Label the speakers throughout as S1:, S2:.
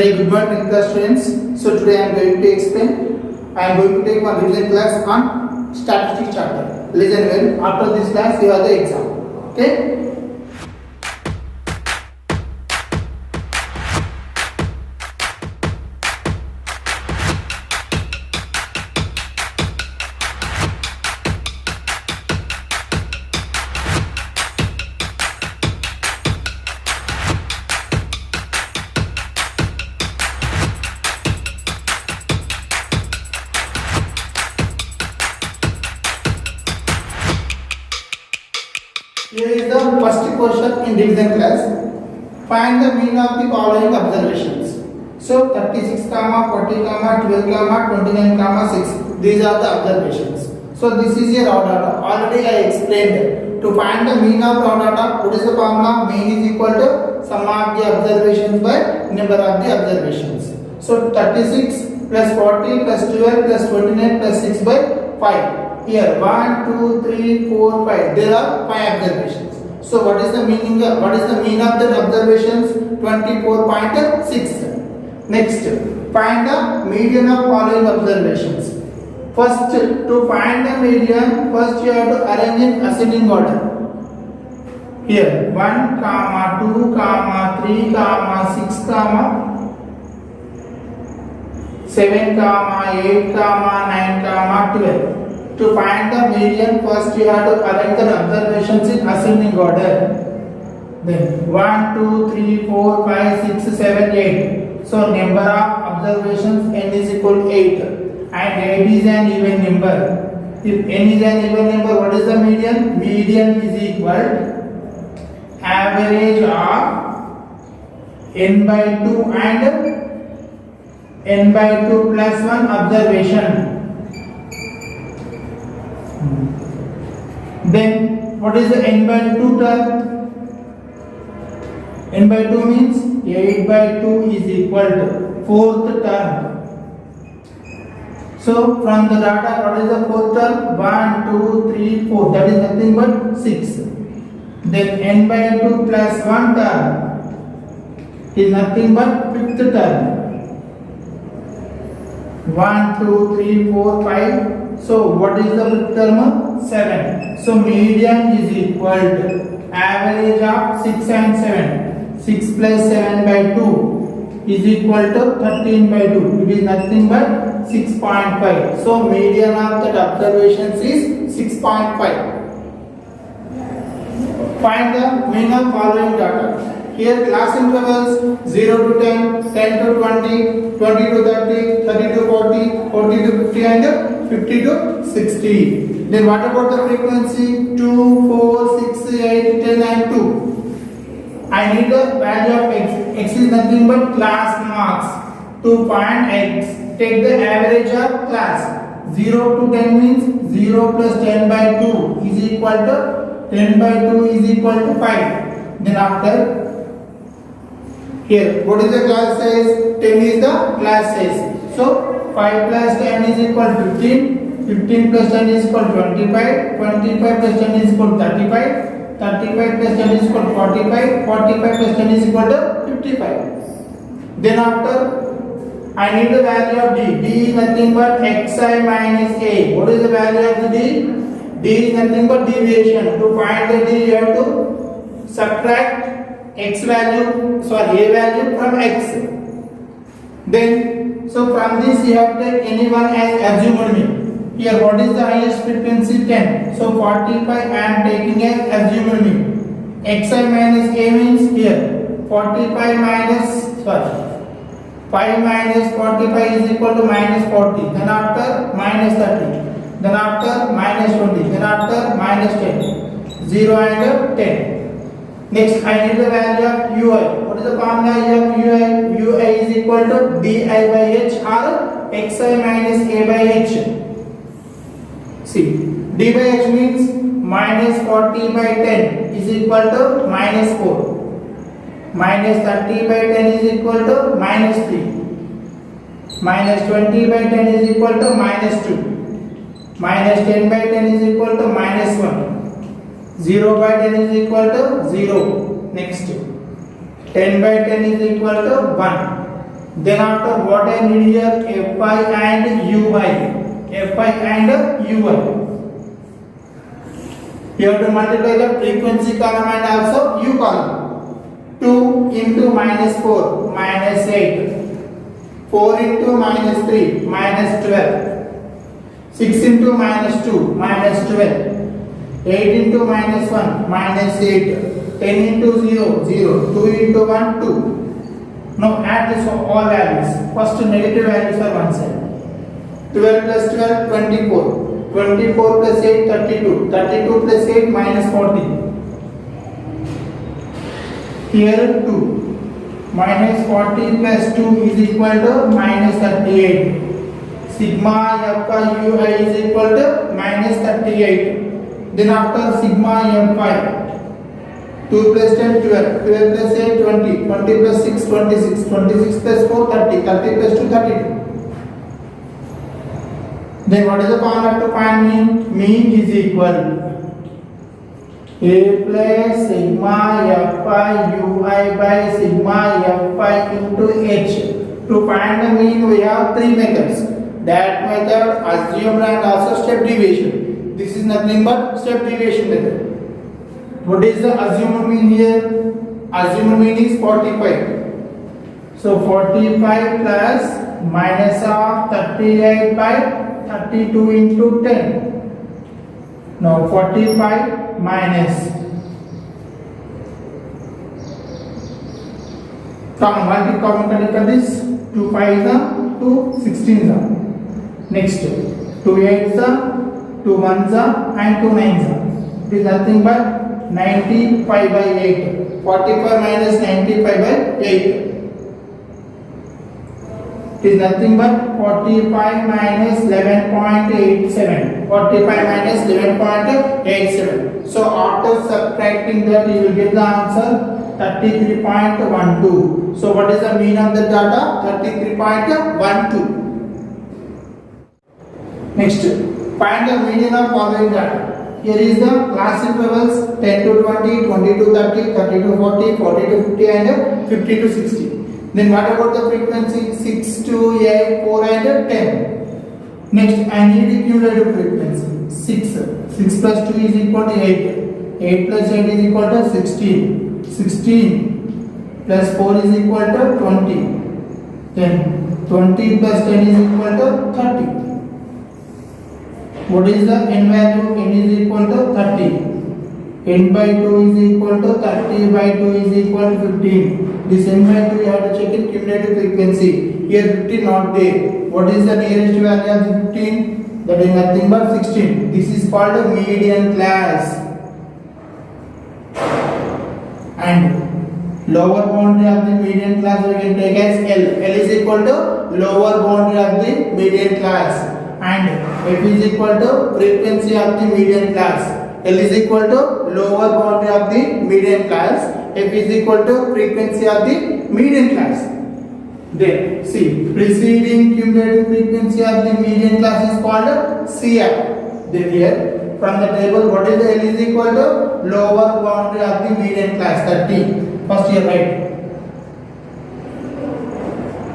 S1: Very good morning class students. So today I am going to explain. I am going to take one revision class on statistics chapter. Listen well. After this class you have the exam. Okay. Here is the first question in division class. Find the mean of the following observations. So 36, 40, 12, 29, 6. These are the observations. So this is a raw data. Already I explained. To find the mean of raw data, what is the formula? Mean is equal to sum of the observations by number of the observations. So 36 plus 40 plus 12 plus 29 plus 6 by 5. Here 1, 2, 3, 4, 5. There are 5 observations. So what is the meaning? What is the mean of the observations? 24.6. Next, find the median of following observations. First, to find the median, first you have to arrange in ascending order. Here 1, 2, 3, 6, 7, 8, 9, 12. To find the median, first you have to arrange the observations in ascending order. Then 1, 2, 3, 4, 5, 6, 7, 8. So number of observations n is equal to 8, and 8 is an even number. If n is an even number, what is the median? Median is equal to average of n by 2 and n by 2 plus 1 observation. Then what is the n by 2 term? N by 2 means 8 by 2 is equal to 4th term. So from the data, what is the 4th term? 1, 2, 3, 4. That is nothing but 6. Then n by 2 plus 1 term is nothing but 5th term. 1, 2, 3, 4, 5. So what is the 5th term? 7. So median is equal to average of 6 and 7. 6 plus 7 by 2 is equal to 13 by 2. It is nothing but 6.5. So median of that observations is 6.5. Find the mean of following data. Here class intervals 0 to 10, 10 to 20, 20 to 30, 30 to 40, 40 to 50 and 50 to 60. Then what about the frequency? 2, 4, 6, 8, 10 and 2. I need the value of x. X is nothing but class marks. To find x, take the average of class. 0 to 10 means 0 plus 10 by 2 is equal to 10 by 2 is equal to 5. Then after, here, what is the class size? 10 is the class size. So 5 plus 10 is equal to 15. 15 plus 10 is equal to 25. 25 plus 10 is equal to 35. 35 plus 10 is equal to 45. 45 plus 10 is equal to 55. Then after, I need the value of d. D is nothing but xi minus a. What is the value of the d? D is nothing but deviation. To find the d, you have to subtract x value, a value from x. Then, so from this you have to take any one as assumed mean. Here, what is the highest frequency? 10. So 45 I am taking as assumed mean. Xi minus a means here 45 minus 5 minus 45 is equal to minus 40. Then after minus 30. Then after minus 20. Then after minus 10. 0 and 10. Next, I need the value of ui. What is the formula of ui? Ui is equal to di by h or xi minus a by h. See, d by h means minus 40 by 10 is equal to minus 4. Minus 30 by 10 is equal to minus 3. Minus 20 by 10 is equal to minus 2. Minus 10 by 10 is equal to minus 1. 0 by 10 is equal to 0. Next, 10 by 10 is equal to 1. Then after what I need here, Fi and Ui. Fi and Ui. You have to multiply the frequency column and also U column. 2 into minus 4, minus 8. 4 into minus 3, minus 12. 6 into minus 2, minus 12. 8 into minus 1, minus 8. 10 into 0, 0. 2 into 1, 2. Now add this all values. First negative values are one side. 12 plus 12, 24. 24 plus 8, 32. 32 plus 8, minus 40. Here 2. Minus 40 plus 2 is equal to minus 38. Sigma Fi Ui is equal to minus 38. Then after sigma Fi. 2 plus 10, 12. 12 plus 8, 20. 20 plus 6, 26. 26 plus 4, 30. 30 plus 2, 32. Then what is the formula to find mean? Mean is equal A plus sigma Fi Ui by sigma Fi into H. To find the mean we have three methods. That method, assumed and also step deviation. This is nothing but step deviation method. What is the assumed mean here? Assumed mean is 45. So 45 plus minus of 38 by 32 into 10. Now 45 minus. Common this. 2 5 is 2 16 is. Next 2 8 is 2 1 is and 2 9 is. It is nothing but 95 by 8. 45 minus 95 by 8. It is nothing but 45 minus 11.87. 45 minus 11.87. So after subtracting that, you will get the answer 33.12. So what is the mean of the data? 33.12. Next, find the median of following data. Here is the class intervals 10 to 20, 20 to 30, 30 to 40, 40 to 50 and 50 to 60. Then what about the frequency? 6 to 8, 4 and 10. Next, I need the cumulative frequency. 6. 6 plus 2 is equal to 8. 8 plus 8 is equal to 16. 16 plus 4 is equal to 20. Then 20 plus 10 is equal to 30. What is the n value? N is equal to 30. N by 2 is equal to 30 by 2 is equal to 15. This n by 2 you have to check in cumulative frequency. Here 15 not there. What is the nearest value of 15? That is nothing but 16. This is called a median class. And lower boundary of the median class we can take as L. L is equal to lower boundary of the median class. And F is equal to frequency of the median class. L is equal to lower boundary of the median class. F is equal to frequency of the median class. Then see, preceding cumulative frequency of the median class is called CF. Then here from the table, what is the L is equal to lower boundary of the median class, 30. First here write.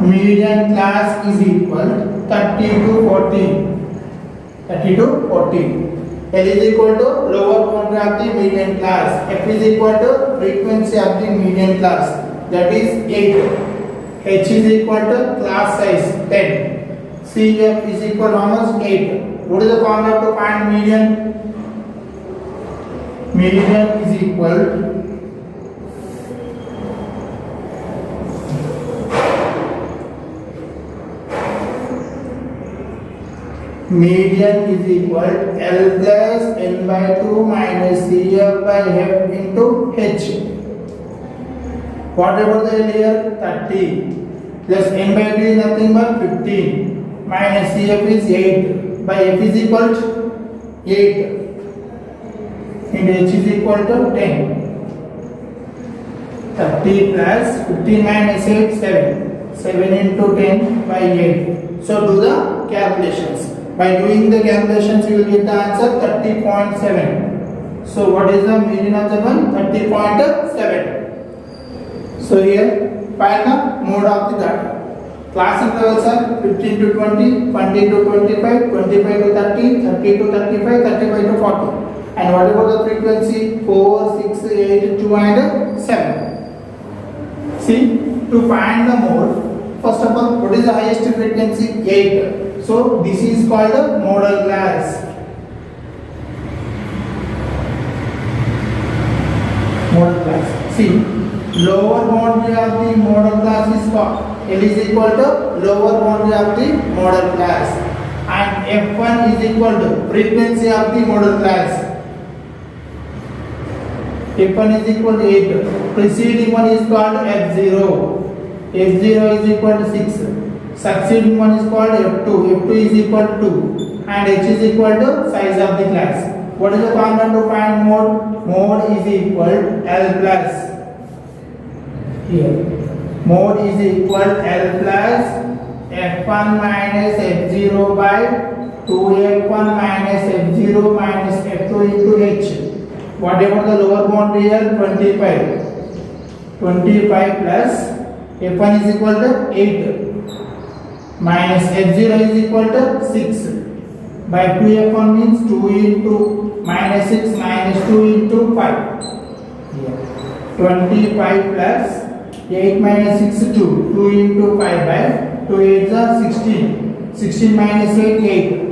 S1: Median class is equal 30 to 40. 30 to 40. L is equal to lower boundary of the median class. F is equal to frequency of the median class. That is 8. H is equal to class size 10. CF is equal to almost 8. What is the formula to find median? Median is equal L plus n by 2 minus CF by F into H. What about the L here? 30 plus n by 2 is nothing but 15 minus CF is 8 by F is equal to 8 and H is equal to 10. 30 plus 15 minus 8, 7. 7 into 10 by 8. So do the calculations. By doing the calculations, you will get the answer 30.7. So what is the median of the one? 30.7. So here find the mode of the data. Class intervals are 15 to 20, 20 to 25, 25 to 30, 30 to 35, 35 to 40. And what about the frequency? 4, 6, 8, 2 and 7. See, to find the mode, first of all, what is the highest frequency? 8. So this is called a modal class. Modal class. See, lower boundary of the modal class is called L is equal to lower boundary of the modal class, and F1 is equal to frequency of the modal class. F1 is equal to 8. Preceding one is called F0. F0 is equal to 6. Succeeding one is called F2. F2 is equal to 2. And H is equal to size of the class. What is the formula to find mode? Mode is equal to L plus. Here. Mode is equal to L plus F1 minus F0 by 2F1 minus F0 minus F2 into H. Whatever the lower boundary here, 25. 25 plus F1 is equal to 8 minus F0 is equal to 6 by 2F1 means 2 into minus 6 minus 2 into 5. Here. 25 plus 8 minus 6 2. 2 into 5 by 2 8 is 16. 16 minus 8 8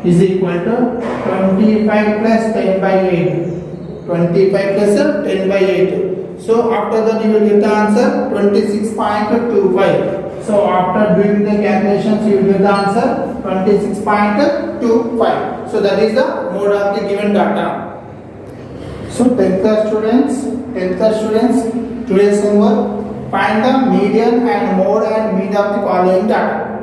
S1: is equal to 25 plus 10 by 8. 25 plus 10 by 8. So after that you will get the answer 26.25. So after doing the calculations you will get the answer 26.25. So that is the mode of the given data. So 10th class students, today's homework, find the median and mode and mean of the following data.